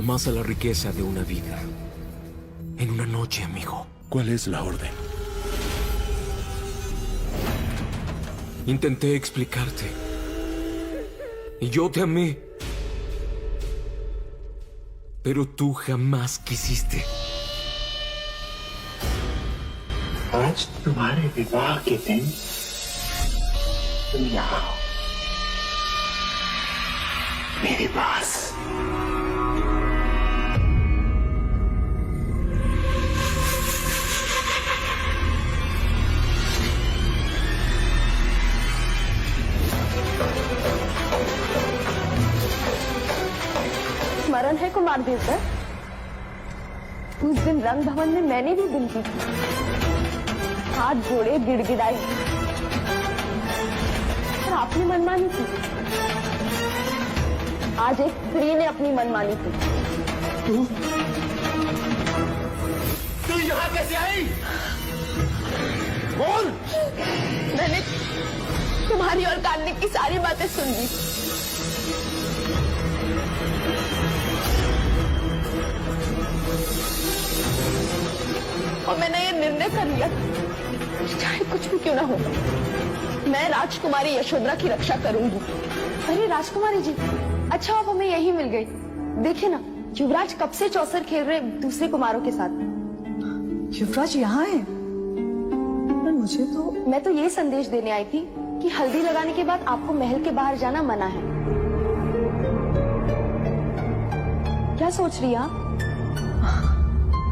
jamás a la riqueza de una vida. En una noche, amigo. ¿Cuál es la orden? Intenté explicarte. Y yo te amé. Pero tú jamás quisiste. आज तुम्हारे विवाह के दिन तुम यहाँ आओ मेरे पास। स्मरण है कुमार देवता, उस दिन रंग भवन में मैंने भी विनती की, हाथ जोड़े गिड़गिड़ाई, और आपने मनमानी की। आज एक स्त्री ने अपनी मनमानी की। तू यहाँ कैसे आई? बोल। मैंने तुम्हारी और कार्तिक की सारी बातें सुन ली। और मैंने ये निर्णय कर लिया, चाहे कुछ भी क्यों ना हो, मैं राजकुमारी यशोधरा की रक्षा करूंगी। अरे राजकुमारी जी, अच्छा आप हमें यही मिल गई। देखिए ना, युवराज कब से चौसर खेल रहे दूसरे कुमारों के साथ। युवराज यहाँ है? पर मुझे तो मैं तो ये संदेश देने आई थी कि हल्दी लगाने के बाद आपको महल के बाहर जाना मना है। क्या सोच रही आप?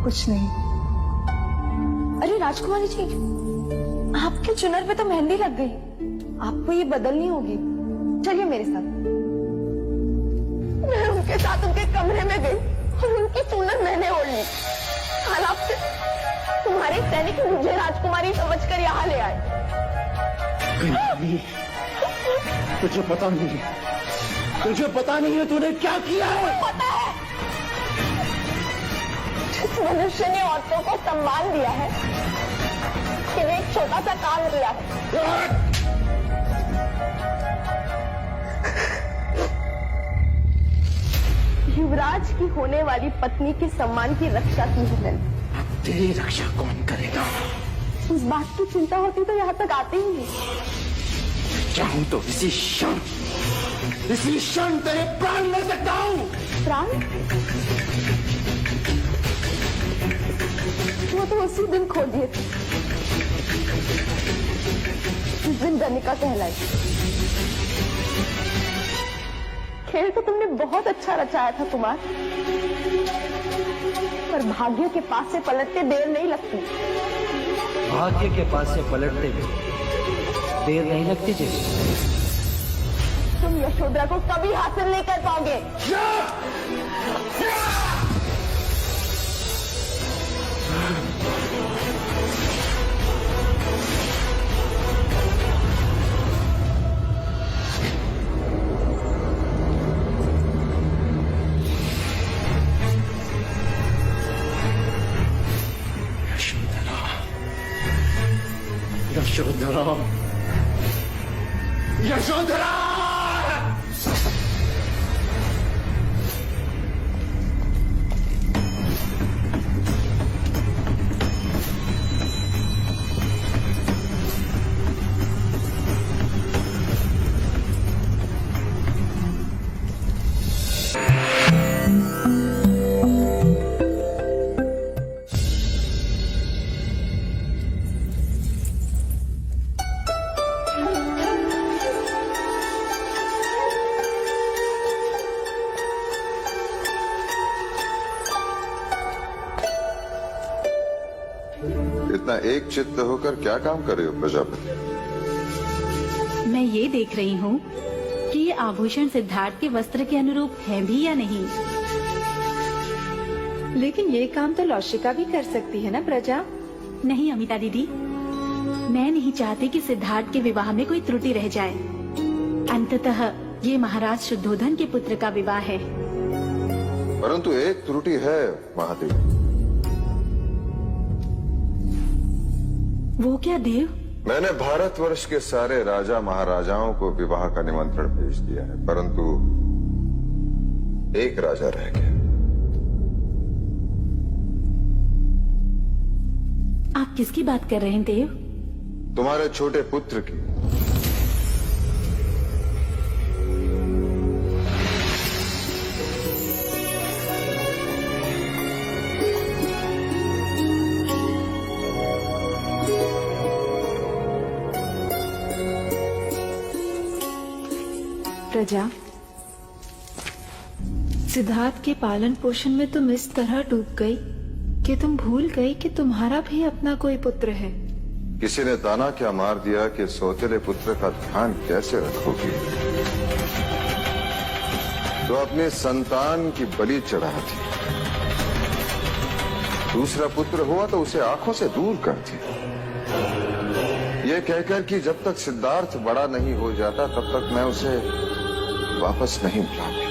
कुछ नहीं। अरे राजकुमारी जी, आपके चुनर पे तो मेहंदी लग गई, आपको ये बदलनी होगी। चलिए मेरे साथ। मैं उनके साथ उनके कमरे में गई और उनकी चुनर मैंने ओढ़ ली। हालात से तुम्हारे सैनिक मुझे राजकुमारी समझकर यहाँ ले आए। तुझे पता नहीं, तुझे पता नहीं है तूने क्या किया है? पता है, जिस मनुष्य ने औरतों को सम्मान दिया है, उसने एक छोटा सा काम किया है। युवराज की होने वाली पत्नी के सम्मान की रक्षा की है मैंने। तेरी रक्षा कौन करेगा? उस बात की चिंता होती तो यहाँ तक आते ही नहीं। चाहूं तो इसी क्षण तेरे प्राण ले सकता हूँ। प्राण? वो तो उसी दिन खो दिए थे, उस दिन गनिका कहलाई। खेल तो तुमने बहुत अच्छा रचाया था कुमार, पर भाग्य के पास से पलटते देर नहीं लगती। भाग्य के पास से पलटते भी देर नहीं लगती जी। तुम यशोधरा को कभी हासिल नहीं कर पाओगे। यशोधरा, यशोधरा! इतना एक चित्त होकर क्या काम कर रहे हो प्रजापति? मैं ये देख रही हूँ कि ये आभूषण सिद्धार्थ के वस्त्र के अनुरूप है भी या नहीं। लेकिन ये काम तो लौशिका भी कर सकती है ना प्रजा? नहीं अमिता दीदी, मैं नहीं चाहती कि सिद्धार्थ के विवाह में कोई त्रुटि रह जाए। अंततः ये महाराज शुद्धोधन के पुत्र का विवाह है। परंतु एक त्रुटि है महादेव। वो क्या देव? मैंने भारतवर्ष के सारे राजा महाराजाओं को विवाह का निमंत्रण भेज दिया है, परंतु एक राजा रह गया। आप किसकी बात कर रहे हैं देव? तुम्हारे छोटे पुत्र की। प्रजा, सिद्धार्थ के पालन पोषण में तुम इस तरह डूब गई कि तुम भूल गई कि तुम्हारा भी अपना कोई पुत्र है। किसी ने ताना क्या मार दिया कि सौतेले पुत्र का ध्यान कैसे रखोगी? तो अपने संतान की बलि चढ़ाती, दूसरा पुत्र हुआ तो उसे आंखों से दूर करती, ये कहकर कि जब तक सिद्धार्थ बड़ा नहीं हो जाता तब तक मैं उसे वापस नहीं बुलाऊंगी।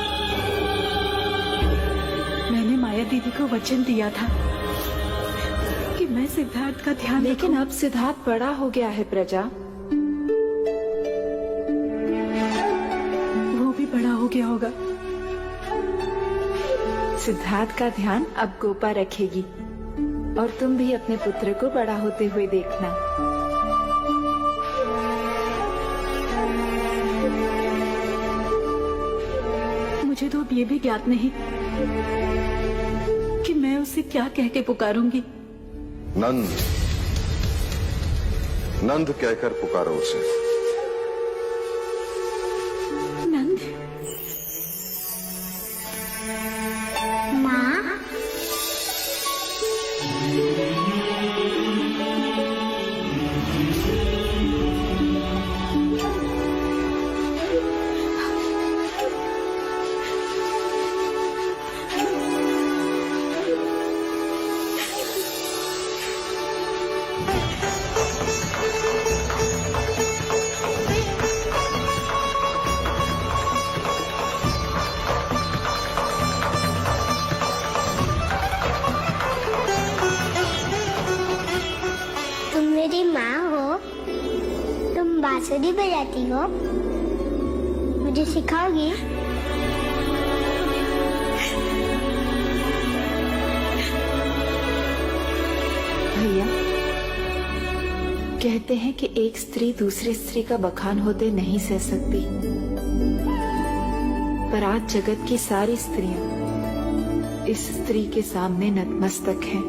मैंने माया दीदी को वचन दिया था कि मैं सिद्धार्थ का ध्यान लेकिन अब सिद्धार्थ बड़ा हो गया है प्रजा। वो भी बड़ा हो गया होगा। सिद्धार्थ का ध्यान अब गोपा रखेगी और तुम भी अपने पुत्र को बड़ा होते हुए देखना। मुझे तो अब ये भी ज्ञात नहीं कि मैं उसे क्या कह के पुकारूंगी। नंद, नंद कहकर पुकारो उसे। नंद? तुम मेरी माँ हो? तुम बांसुरी बजाती हो? मुझे सिखाओगी? भैया, कहते हैं कि एक स्त्री दूसरी स्त्री का बखान होते नहीं सह सकती, पर आज जगत की सारी स्त्रियां इस स्त्री के सामने नतमस्तक हैं।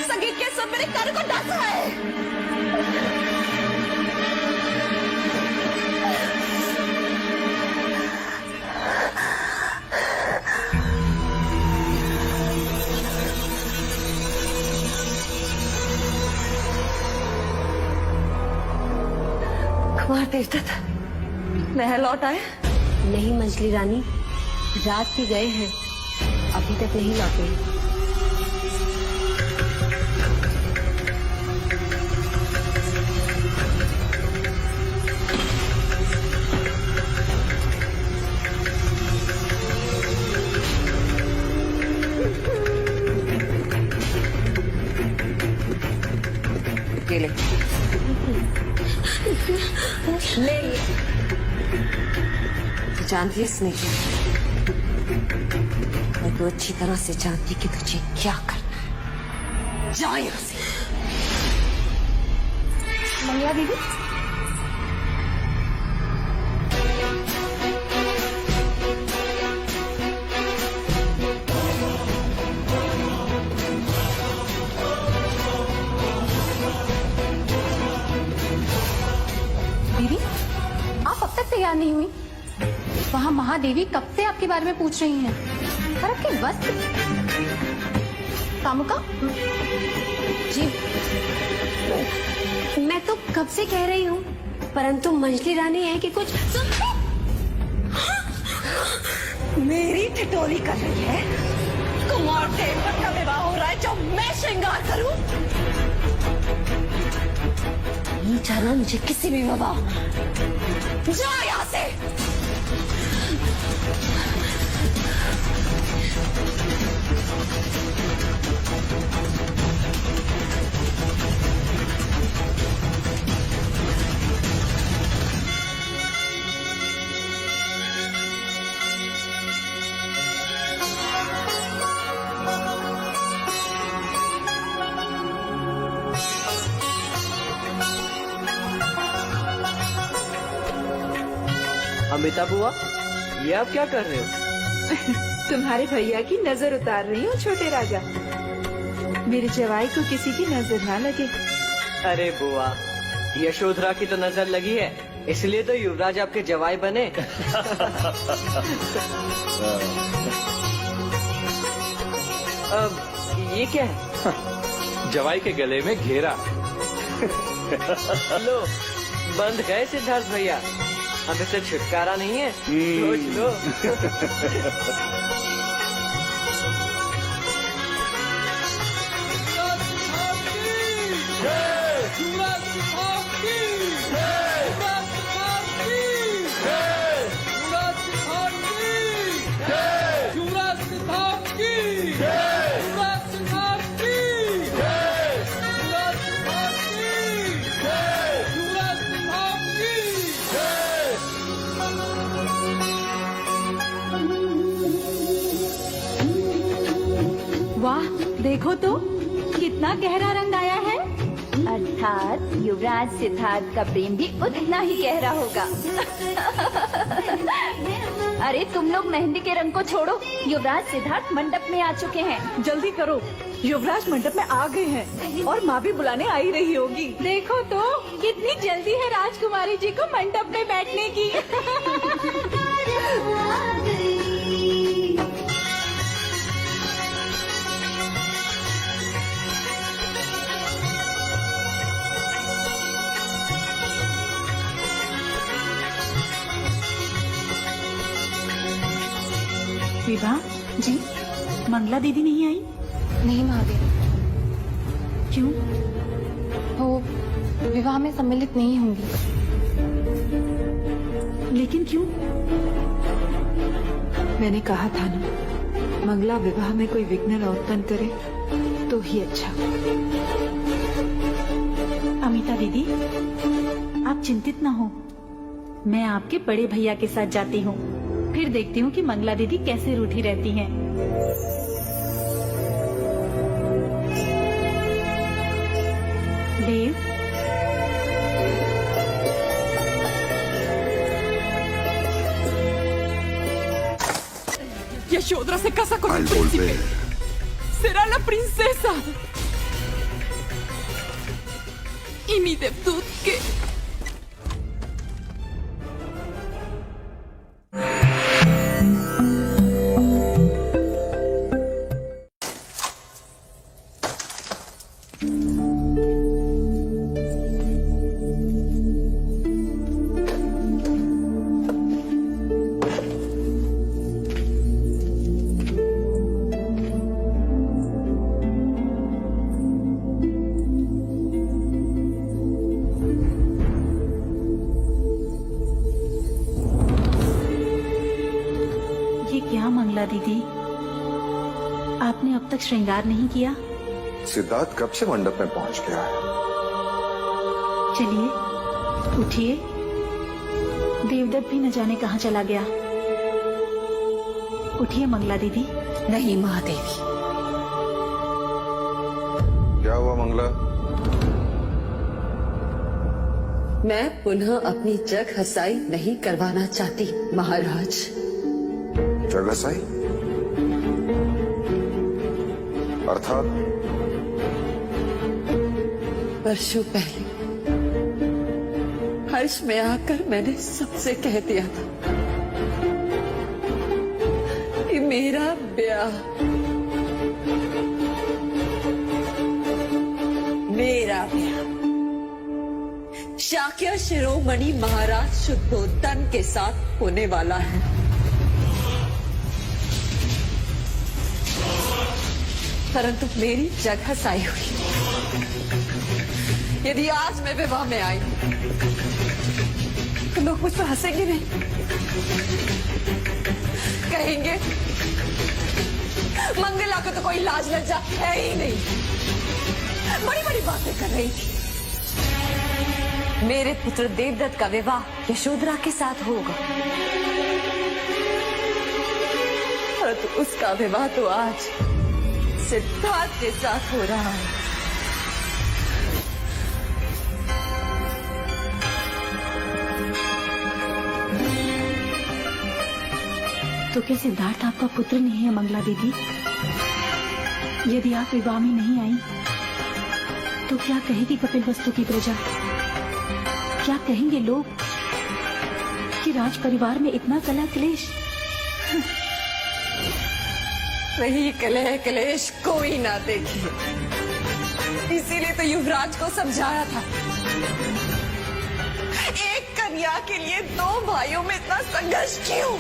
संगीत के सब मेरे कान को डांस रहा है। कुमार देवदत्त महल लौट आए? नहीं मंजली रानी, रात के गए हैं, अभी तक नहीं लौटे। ले जानती है स्नेहा, मैं तो अच्छी तरह से जानती कि तुझे क्या करना है। जाओ यहाँ से। मंगला दीदी, दीदी आप अब तक तैयार नहीं हुई? वहाँ महादेवी कब से आपके बारे में पूछ रही हैं। और आपके वस्त्र? कामुका? जी, मैं तो कब से कह रही हूँ, परंतु मंजली रानी है कि कुछ मेरी ठिठोली कर रही है। राजकुमार देवव्रत का विवाह हो रहा है, जो मैं श्रृंगार करूं? नहीं जाना मुझे किसी भी विवाह में। जा यहाँ से। अमिता बुआ, ये आप क्या कर रहे हो? तुम्हारे भैया की नजर उतार रही हूँ छोटे राजा, मेरे जवाई को किसी की नजर ना लगे। अरे बुआ, यशोधरा की तो नजर लगी है, इसलिए तो युवराज आपके जवाई बने। अब ये क्या है? जवाई के गले में घेरा। लो, बंद गए सिद्धार्थ भैया, अब इससे छुटकारा नहीं है। सोच लो। वाह, देखो तो कितना गहरा रंग आया है। अर्थात युवराज सिद्धार्थ का प्रेम भी उतना ही गहरा होगा। अरे तुम लोग मेहंदी के रंग को छोड़ो, युवराज सिद्धार्थ मंडप में आ चुके हैं। जल्दी करो, युवराज मंडप में आ गए हैं और माँ भी बुलाने आई रही होगी। देखो तो कितनी जल्दी है राजकुमारी जी को मंडप में बैठने की। विभा जी, मंगला दीदी नहीं आई? नहीं महादेव, क्यों? वो विवाह में सम्मिलित नहीं होंगी। लेकिन क्यों? मैंने कहा था ना, मंगला विवाह में कोई विघ्न न उत्पन्न करे तो ही अच्छा। अमिता दीदी, आप चिंतित ना हो, मैं आपके बड़े भैया के साथ जाती हूँ, फिर देखती हूँ कि मंगला दीदी कैसे रूठी रहती हैं। देव, Yashodra se casa con el príncipe. Será la princesa. Y mi Devdut que... Mangla दीदी, आपने अब तक श्रृंगार नहीं किया? सिद्धार्थ कब से मंडप में पहुंच गया है? चलिए उठिए, देवदत्त भी न जाने कहाँ चला गया। उठिए मंगला दीदी। नहीं महादेवी। क्या हुआ मंगला? मैं पुनः अपनी जग हसाई नहीं करवाना चाहती महाराज। जगसाई अर्थात? वर्षों पहले हर्ष में आकर मैंने सबसे कह दिया था कि मेरा ब्याह शाक्य शिरोमणि महाराज शुद्धोधन के साथ होने वाला है। परंतु मेरी जगह साई हुई। यदि आज मैं विवाह में आई तो लोग मुझ पर हंसेंगे नहीं, कहेंगे मंगला को तो कोई लाज लज्जा है ही नहीं, बड़ी बड़ी बातें कर रही थी। मेरे पुत्र देवदत्त का विवाह यशोधरा के साथ होगा, परंतु उसका विवाह तो आज सिद्धार्थ के साथ हो रहा है। तो क्या सिद्धार्थ आपका पुत्र नहीं है मंगला दीदी? यदि आप विवाह में नहीं आई तो क्या कहेगी कपिलवस्तु की प्रजा? क्या कहेंगे लोग कि राज परिवार में इतना कलह क्लेश? वही कलह क्लेश कोई ना देखे, इसीलिए तो युवराज को समझाया था। एक कन्या के लिए दो भाइयों में इतना संघर्ष क्यों?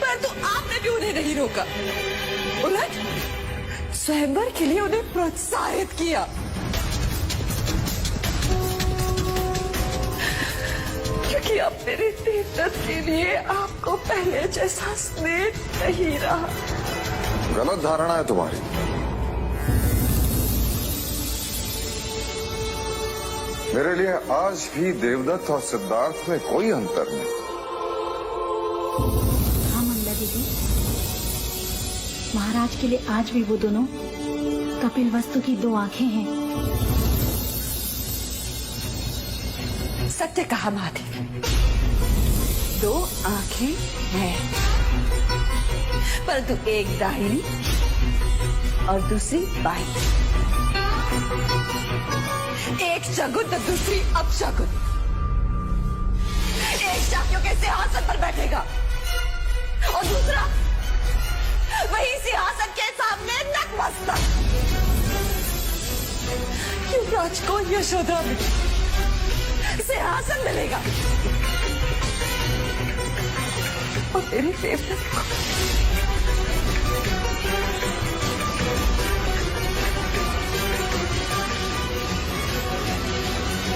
परंतु आपने भी उन्हें नहीं रोका, उलट स्वयंवर के लिए उन्हें प्रोत्साहित किया। क्योंकि अब मेरे देवदत्त के लिए आपको पहले जैसा स्नेह नहीं रहा। गलत धारणा है तुम्हारी। मेरे लिए आज भी देवदत्त और सिद्धार्थ में कोई अंतर नहीं। हाँ मंगला दीदी, महाराज के लिए आज भी वो दोनों कपिलवस्तु की दो आंखें हैं। सत्य कहा महादेव, दो आंखें हैं, परंतु एक दाहिनी और दूसरी बाईं। एक शगुन तो दूसरी अपशगुन। एक शाक्यों के सिंहासन पर बैठेगा और दूसरा वही सिंहासन के सामने नतमस्तक। युवराज को यशोधरा में सिंहासन मिलेगा और तेरे देवदत्त को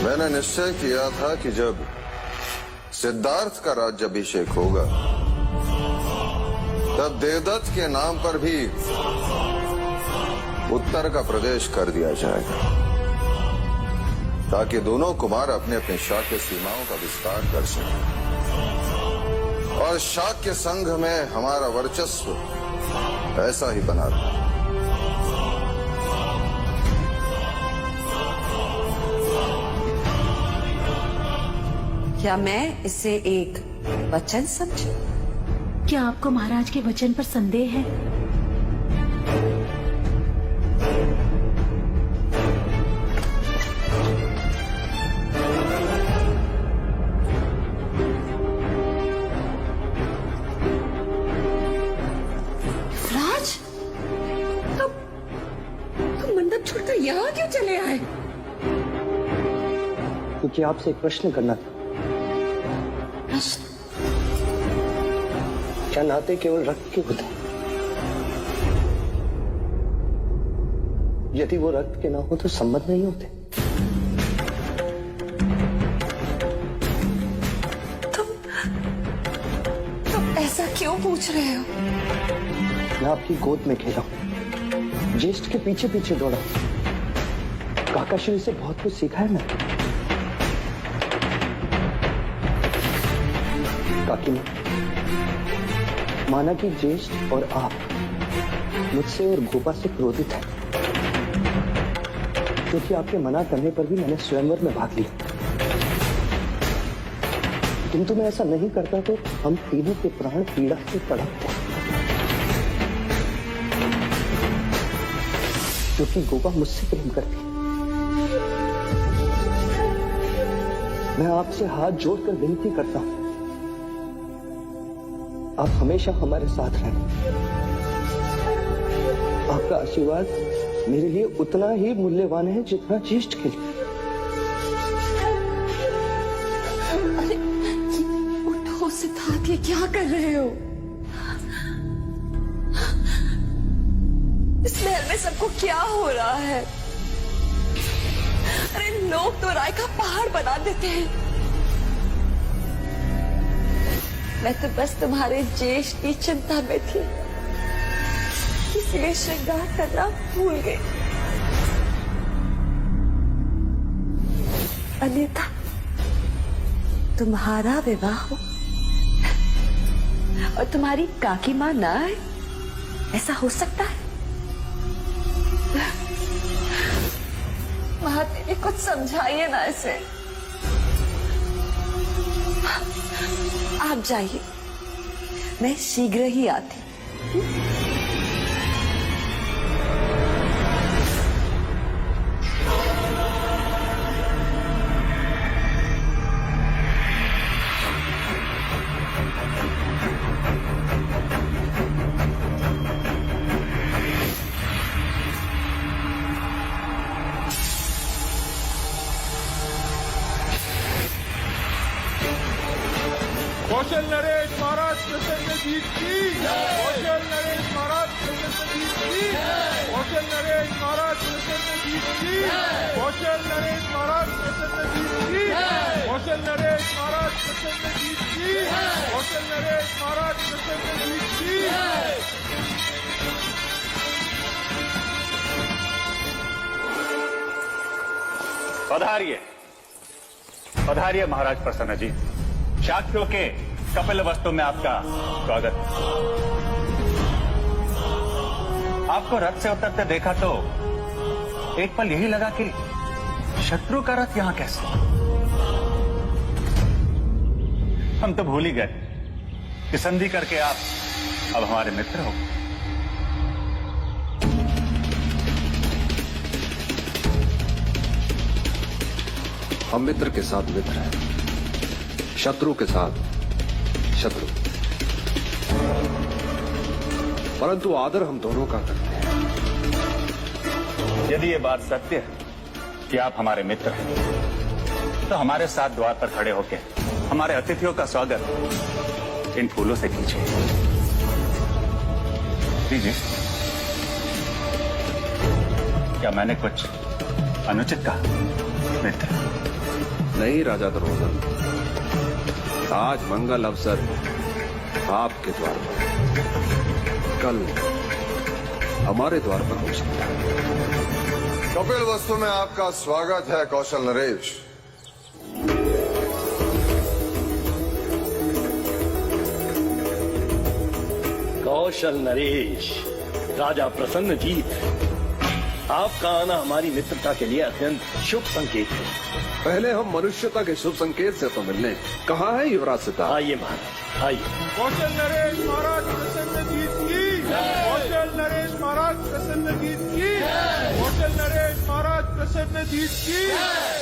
मैंने निश्चय किया था कि जब सिद्धार्थ का राज्याभिषेक होगा तब देवदत्त के नाम पर भी उत्तर का प्रदेश कर दिया जाएगा, ताकि दोनों कुमार अपने अपने शाक्य सीमाओं का विस्तार कर सकें और शाक्य संघ में हमारा वर्चस्व ऐसा ही बना रहे। क्या मैं इसे एक वचन समझूं? क्या आपको महाराज के वचन पर संदेह है? राज, तुम मंडप छोड़कर यहाँ क्यों चले आए? क्योंकि आपसे एक प्रश्न करना था। प्रश्न? क्या नाते केवल रक्त के होते हैं? यदि वो रक्त के ना हो तो संबंध नहीं होते। तुम ऐसा क्यों पूछ रहे हो? मैं आपकी गोद में खेला हूं, ज्येष्ठ के पीछे पीछे दौड़ा, काकाश्री से बहुत कुछ सीखा है मैंने। काकी ने माना कि ज्येष्ठ और आप मुझसे और गोपा से क्रोधित है, क्योंकि आपके मना करने पर भी मैंने स्वयंवर में भाग लिया। किंतु मैं ऐसा नहीं करता तो हम तीनों के प्राण पीड़ा से तड़पते, क्योंकि गोपा मुझसे प्रेम करती है। मैं आपसे हाथ जोड़कर विनती करता हूं, आप हमेशा हमारे साथ रहें। आपका आशीर्वाद मेरे लिए उतना ही मूल्यवान है जितना ज्येष्ठ के लिए। अरे उठो सिद्धार्थ, ये क्या कर रहे हो? इस महल में सबको क्या हो रहा है? अरे लोग तो राय का पहाड़ बना देते हैं। मैं तो बस तुम्हारे ज्येष्ठ की चिंता में थी, इसलिए श्रृंगार करना भूल गई। अन्यथा तुम्हारा विवाह हो और तुम्हारी काकी मां ना आए, ऐसा हो सकता है? महादेवी कुछ समझाइए ना इसे। आप जाइए, मैं शीघ्र ही आती। कौशल नरेश महाराज प्रसन्न जीत की। कौशल नरेश महाराज प्रसन्न जीत की। कौशल नरेश महाराज प्रसन्न जीत की। कौशल नरेश महाराज प्रसन्न जीत की। कौशल नरेश महाराज प्रसन्न जीत की। कौशल नरेश महाराज प्रसन्न जीत की। पधारिए, पधारिए महाराज प्रसन्न जी। शाक्यों के कपिल वस्तु में आपका स्वागत। आपको रथ से उतरते देखा तो एक पल यही लगा कि शत्रु का रथ यहां कैसे। हम तो भूल ही गए कि संधि करके आप अब हमारे मित्र हो। हम मित्र के साथ मित्र हैं, शत्रु के साथ शत्रु, परंतु आदर हम दोनों का करते हैं। यदि ये बात सत्य है कि आप हमारे मित्र हैं, तो हमारे साथ द्वार पर खड़े होकर हमारे अतिथियों का स्वागत इन फूलों से कीजिए। दीजिए। क्या मैंने कुछ अनुचित कहा मित्र? नहीं राजा दुर्योधन, आज मंगल अवसर आपके द्वार पर, कल हमारे द्वार पर हो सकता है। कपिल वस्तु में आपका स्वागत है कौशल नरेश। कौशल नरेश, राजा प्रसन्न जीत, आपका आना हमारी मित्रता के लिए अत्यंत शुभ संकेत है। पहले हम मनुष्यता के शुभ संकेत से तो मिलने। कहाँ है युवराज सिद्धार्थ? आइए महाराज, आइए। कौशल नरेश महाराज प्रसन्न जीत की। कौशल नरेश महाराज प्रसन्न जीत की। कौशल नरेश महाराज प्रसन्न जीत की।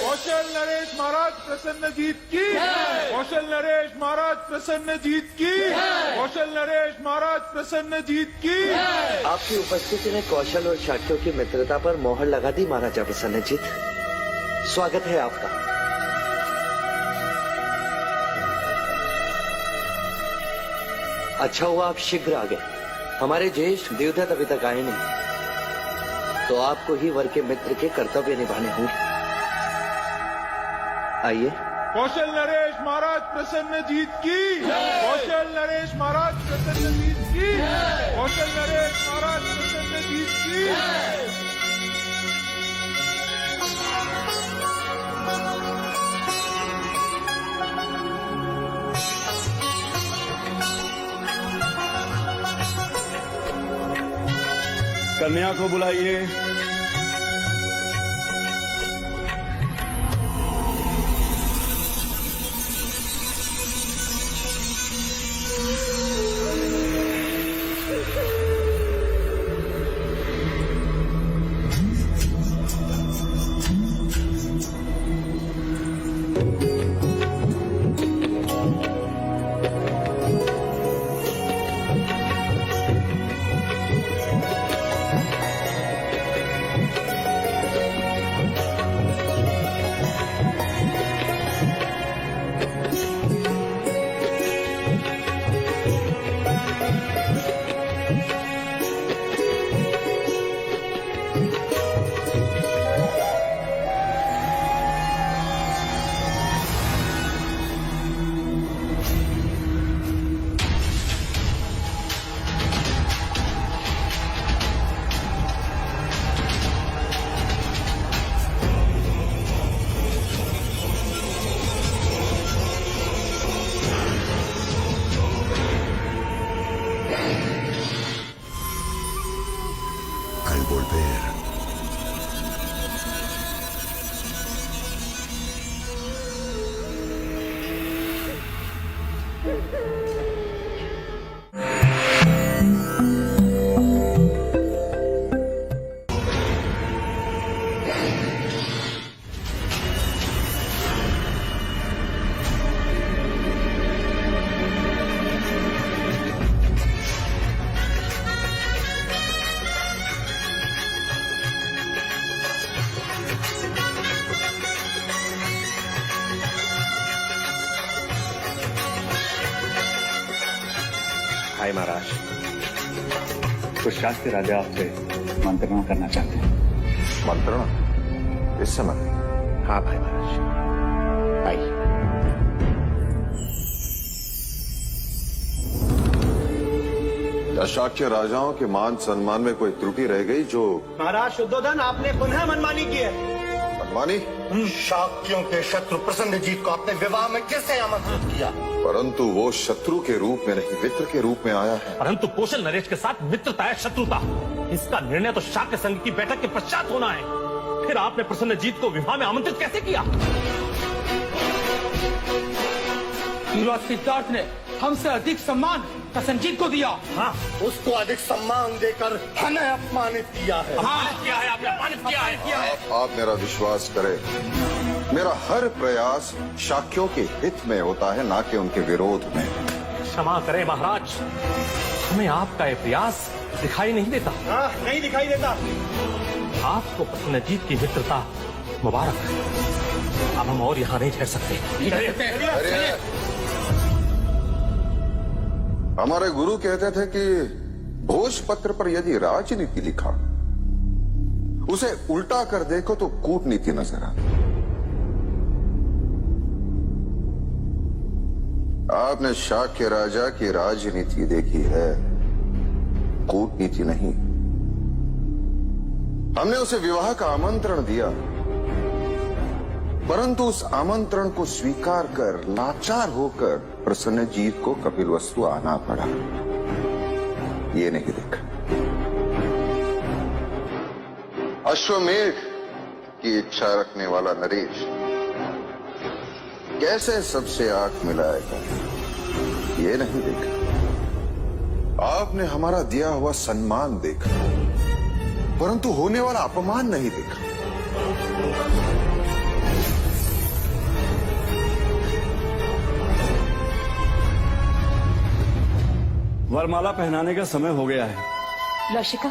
कौशल नरेश महाराज प्रसन्न जीत की। कौशल नरेश महाराज प्रसन्न जीत की। कौशल नरेश महाराज प्रसन्न जीत की। आपकी उपस्थिति ने कौशल और शाक्यों की मित्रता पर मोहर लगा दी महाराजा प्रसन्नजीत। स्वागत है आपका। अच्छा हुआ आप शीघ्र आ गए। हमारे ज्येष्ठ देवदत्त अभी तक आए नहीं, तो आपको ही वर के मित्र के कर्तव्य निभाने होंगे। आइए। कौशल नरेश महाराज प्रसन्न जीत की। कौशल नरेश महाराज प्रसन्न जीत की। कौशल नरेश महाराज प्रसन्न जीत की। कन्या को बुलाइए। फिर। हाय महाराज, कुछ शास्त्री राजा आपसे मंत्रणा करना चाहते हैं। मंत्रणा इस समय? हाँ भाई महाराज, आइए। क्या शाक्य राजाओं के मान सम्मान में कोई त्रुटि रह गई जो? महाराज शुद्धोधन, आपने पुनः मनमानी की है। मनमानी? शाक्यों के शत्रु प्रसन्नजीत को आपने विवाह में कैसे आमंत्रित किया? परंतु वो शत्रु के रूप में नहीं, मित्र के रूप में आया है। परंतु कौशल नरेश के साथ मित्रता है शत्रुता, इसका निर्णय तो शाक्य संघ की बैठक के पश्चात होना है। फिर आपने प्रसन्नजीत को विवाह में आमंत्रित कैसे किया? युवराज सिद्धार्थ ने हमसे अधिक सम्मान प्रसन्नजीत को दिया। हाँ, उसको अधिक सम्मान देकर हमें अपमानित किया है। अपमानित किया है, आपने अपमानित किया है। आप मेरा विश्वास करें, मेरा हर प्रयास शाक्यों के हित में होता है, ना कि उनके विरोध में। क्षमा करें महाराज, हमें आपका ये प्रयास दिखाई नहीं देता। हाँ, नहीं दिखाई देता। आपको प्रसन्नजीत की मित्रता मुबारक है। अब हम और यहाँ नहीं ठहर सकते। हमारे गुरु कहते थे कि भोजपत्र पर यदि राजनीति लिखा, उसे उल्टा कर देखो तो कूटनीति नजर आती। आपने शाक्य राजा की राजनीति देखी है, कूटनीति नहीं। हमने उसे विवाह का आमंत्रण दिया, परंतु उस आमंत्रण को स्वीकार कर लाचार होकर प्रसन्नजीत को कपिलवस्तु आना पड़ा। ये नहीं देखा। अश्वमेध की इच्छा रखने वाला नरेश कैसे सबसे आंख मिलाएगा, ये नहीं देखा। आपने हमारा दिया हुआ सम्मान देखा, परंतु होने वाला अपमान नहीं देखा। वरमाला पहनाने का समय हो गया है। लौशिका,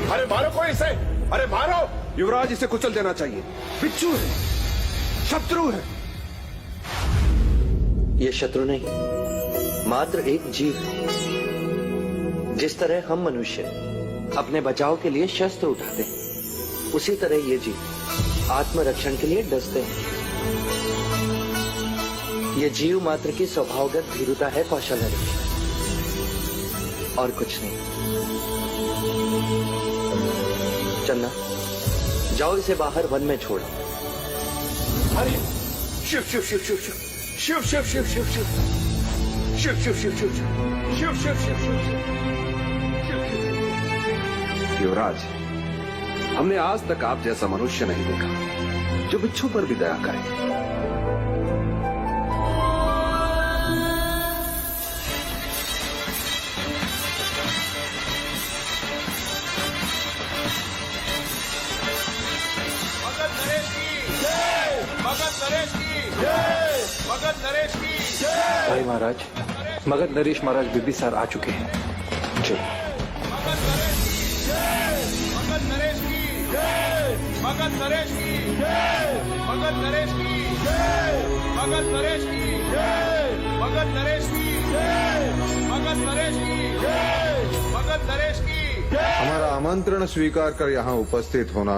अरे मारो कोई इसे, अरे मारो। युवराज, इसे कुचल देना चाहिए। बिच्छू है, शत्रु है। ये शत्रु नहीं, मात्र एक जीव है। जिस तरह हम मनुष्य अपने बचाव के लिए शस्त्र उठाते हैं, उसी तरह ये जीव आत्मरक्षण के लिए डसते हैं। ये जीव मात्र की स्वभावगत भीरुता है कौशल नरेश, और कुछ नहीं। चन्ना, जाओ इसे बाहर वन में छोड़ो। अरे शिव शिव शिव शिव शिव शिव शिव शिव शिव शिव शिव शिव शिव शिव शिव शिव शिव शिव। युवराज, हमने आज तक आप जैसा मनुष्य नहीं देखा जो बिच्छू पर भी दया करे। भाई महाराज, मगध नरेश महाराज बिंबिसार आ चुके हैं। चलो। मगध नरेश की जय, मगध नरेश की जय, मगध नरेश की जय, मगध नरेश की जय, मगध नरेश की जय, मगध नरेश की जय, मगध नरेश की जय। हमारा आमंत्रण स्वीकार कर यहाँ उपस्थित होना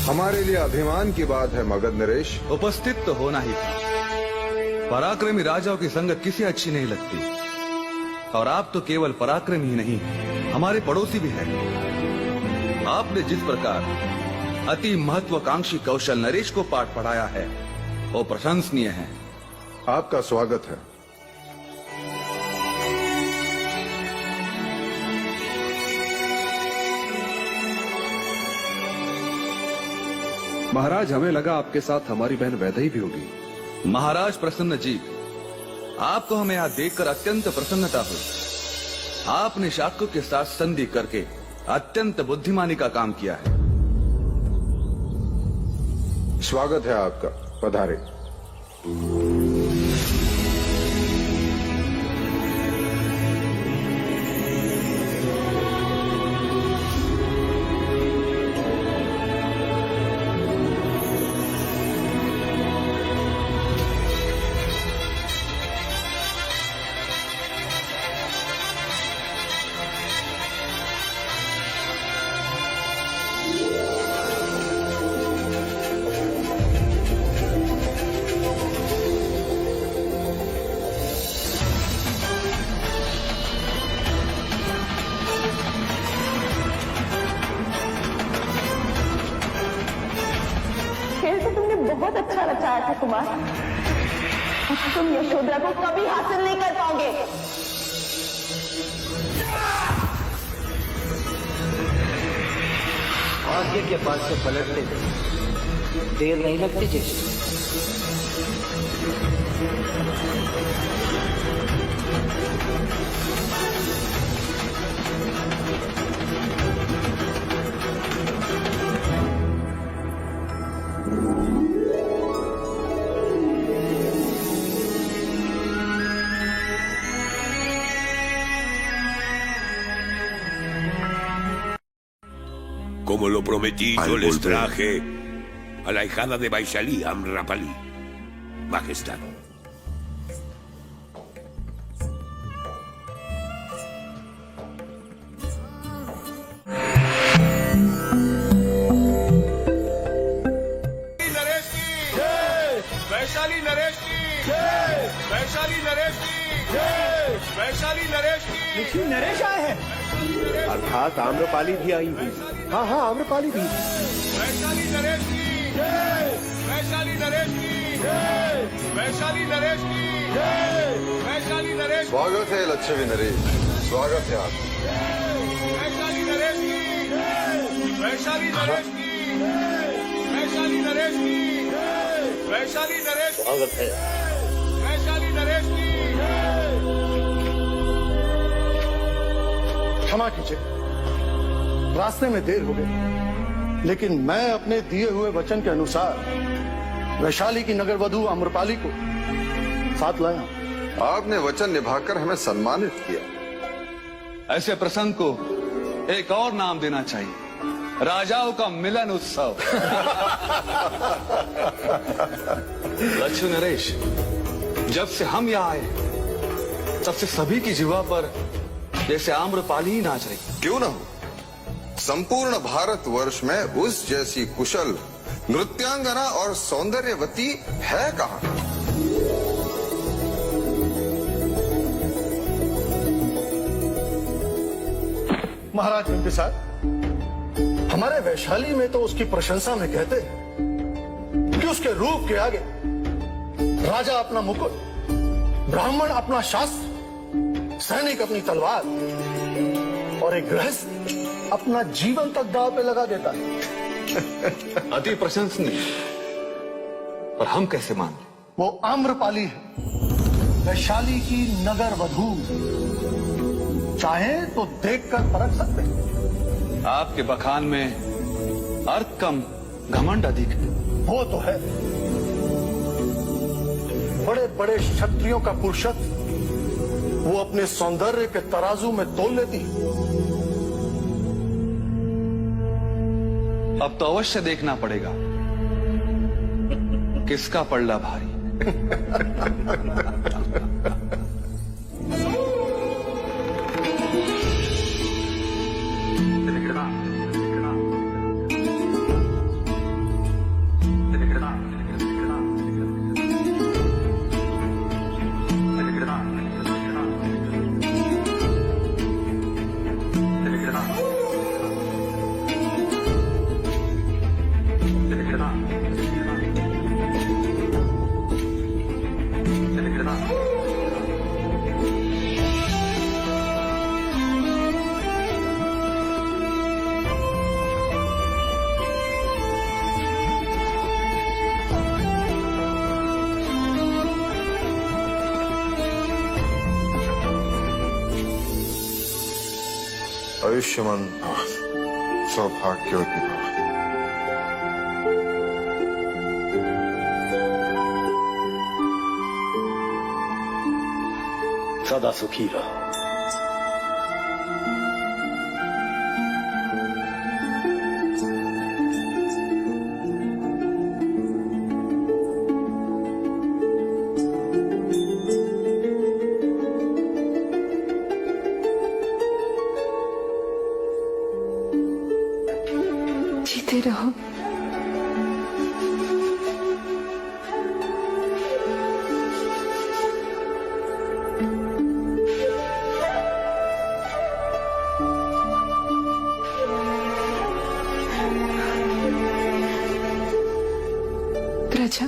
हमारे लिए अभिमान की बात है मगध नरेश। उपस्थित तो होना ही था। पराक्रमी राजाओं की संगत किसे अच्छी नहीं लगती, और आप तो केवल पराक्रमी ही नहीं, हमारे पड़ोसी भी हैं। आपने जिस प्रकार अति महत्वाकांक्षी कौशल नरेश को पाठ पढ़ाया है, वो प्रशंसनीय है। आपका स्वागत है। महाराज, हमें लगा आपके साथ हमारी बहन वैदेही भी होगी। महाराज प्रसन्न जी, आपको हमें यहाँ देखकर अत्यंत प्रसन्नता हुई। आपने शाक्यों के साथ संधि करके अत्यंत बुद्धिमानी का काम किया है। स्वागत है आपका, पधारे। खेल तो तुमने बहुत अच्छा रचाया था कुमार, तुम यशोधरा को कभी हासिल नहीं कर पाओगे। भाग्य के पास से पलटने देर नहीं लगती ज्येष्ठ। Como lo prometido, les traje a la hijada de Vaishali, Amrapali. Majestad. Naresh की जय, वैशाली नरेश की जय, वैशाली नरेश की जय, वैशाली नरेश की। नरेश आए हैं, अर्थात आम्रपाली भी आई हुई। हाँ हाँ, आम्रपाली भी। वैशाली नरेश की जय, वैशाली नरेश की जय, वैशाली नरेश की जय, वैशाली नरेश। स्वागत है लक्ष्मी नरेश, स्वागत है आप। वैशाली नरेश की जय, वैशाली नरेश की जय, वैशाली नरेश की जय, वैशाली नरेश। स्वागत है। वैशाली नरेश की जय। क्षमा कीजिए, रास्ते में देर हो गई, लेकिन मैं अपने दिए हुए वचन के अनुसार वैशाली की नगर वधू आम्रपाली को साथ लाया। आपने वचन निभाकर हमें सम्मानित किया। ऐसे प्रसंग को एक और नाम देना चाहिए, राजाओं का मिलन उत्सव। लक्ष्मी नरेश, जब से हम यहाँ आए, तब से सभी की जिह्वा पर जैसे आम्रपाली ही नाच रही। क्यों ना हो, संपूर्ण भारतवर्ष में उस जैसी कुशल नृत्यांगना और सौंदर्यवती है कहाँ? महाराज बिंबिसार, हमारे वैशाली में तो उसकी प्रशंसा में कहते हैं कि उसके रूप के आगे राजा अपना मुकुट, ब्राह्मण अपना शास्त्र, सैनिक अपनी तलवार और एक गृहस्थ अपना जीवन तक दांव पे लगा देता है। अति प्रशंसनीय, पर हम कैसे मान लें? वो आम्रपाली है, वैशाली की नगर वधू। चाहे तो देखकर परख सकते हैं। आपके बखान में अर्थ कम घमंड अधिक है। वो तो है, बड़े बड़े क्षत्रियों का पुरुषत्व वो अपने सौंदर्य के तराजू में तोल लेती। अब तो अवश्य देखना पड़ेगा किसका पल्ला भारी। आयुष्मान भव, सौभाग्यवती भव। सदा सुखी रहो। जीते रहो। प्रजा,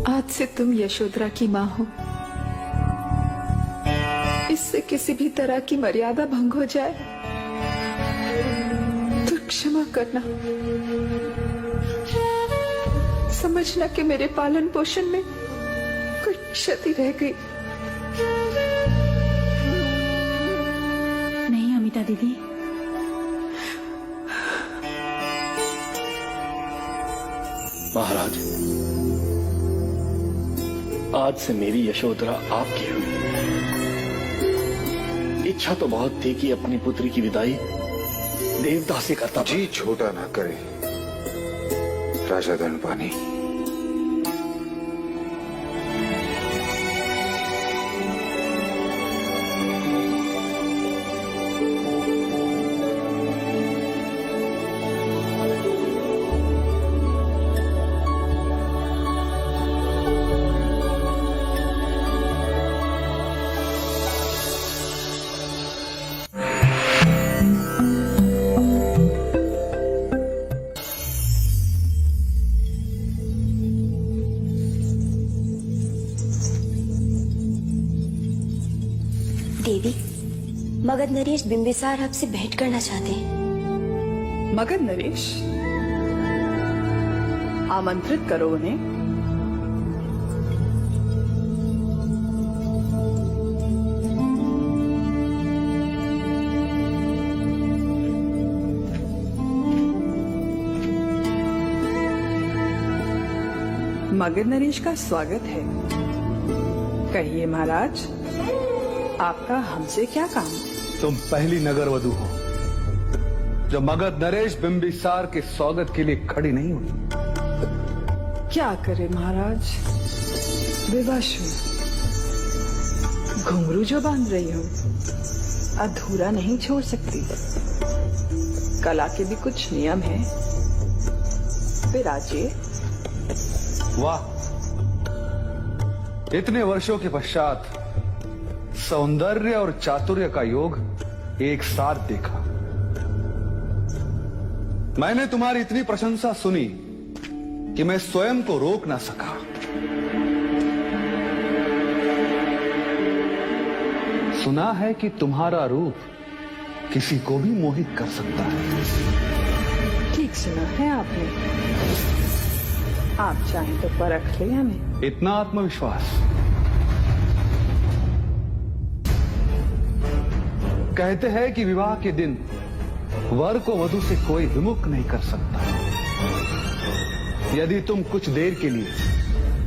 आज से तुम यशोधरा की मां हो। इससे किसी भी तरह की मर्यादा भंग हो जाए तो क्षमा करना। समझना कि मेरे पालन पोषण में कोई क्षति रह गई। नहीं अमिता दीदी, महाराज, आज से मेरी यशोधरा आपकी हुई। इच्छा तो बहुत थी कि अपनी पुत्री की विदाई देवदास से करता। जी छोटा ना करे राजा धनपानी। देवी, मगध नरेश बिंबिसार आपसे भेंट करना चाहते हैं। मगध नरेश, आमंत्रित करो उन्हें। मगध नरेश का स्वागत है। कहिए महाराज, आपका हमसे क्या काम? तुम पहली नगर वधू हो जो मगध नरेश बिंबिसार के स्वागत के लिए खड़ी नहीं हुई। क्या करे महाराज, विवश हूं। घुंघरू जो बांध रही हो अधूरा नहीं छोड़ सकती। कला के भी कुछ नियम हैं। विराजिए। वाह, इतने वर्षों के पश्चात सौंदर्य और चातुर्य का योग एक साथ देखा। मैंने तुम्हारी इतनी प्रशंसा सुनी कि मैं स्वयं को रोक ना सका। सुना है कि तुम्हारा रूप किसी को भी मोहित कर सकता है। ठीक सुना है आपने। आप चाहें तो परख ले हमें। इतना आत्मविश्वास। कहते हैं कि विवाह के दिन वर को वधु से कोई विमुख नहीं कर सकता। यदि तुम कुछ देर के लिए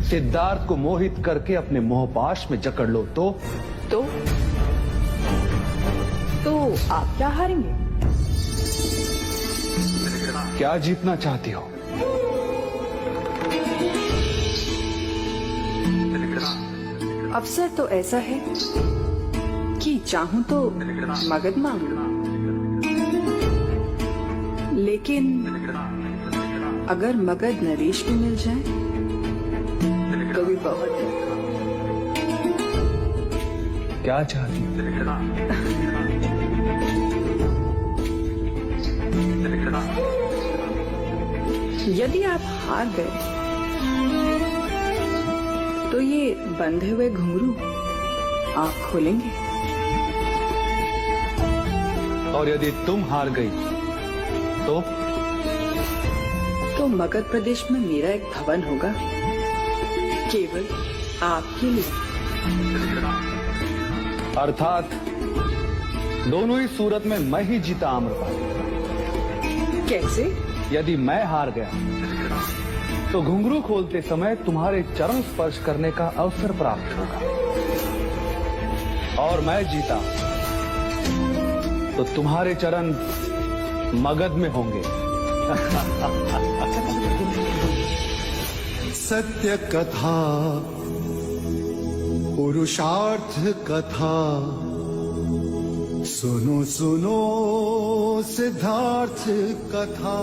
सिद्धार्थ को मोहित करके अपने मोहपाश में जकड़ लो तो आप क्या हारेंगे? क्या जीतना चाहती हो? अवसर तो ऐसा है कि चाहूं तो मगध मांग लूं, लेकिन अगर मगध नरेश भी मिल जाए तो भी बहुत है। क्या चाहती हो? यदि आप हार गए तो ये बंधे हुए घुंघरू आप खोलेंगे, और यदि तुम हार गई तो मगध प्रदेश में मेरा एक भवन होगा केवल आपके लिए। अर्थात दोनों ही सूरत में मैं ही जीता आम्रपाली। कैसे? यदि मैं हार गया तो घुंघरू खोलते समय तुम्हारे चरण स्पर्श करने का अवसर प्राप्त होगा, और मैं जीता तो तुम्हारे चरण मगध में होंगे। सत्य कथा, पुरुषार्थ कथा, सुनो सुनो सिद्धार्थ कथा।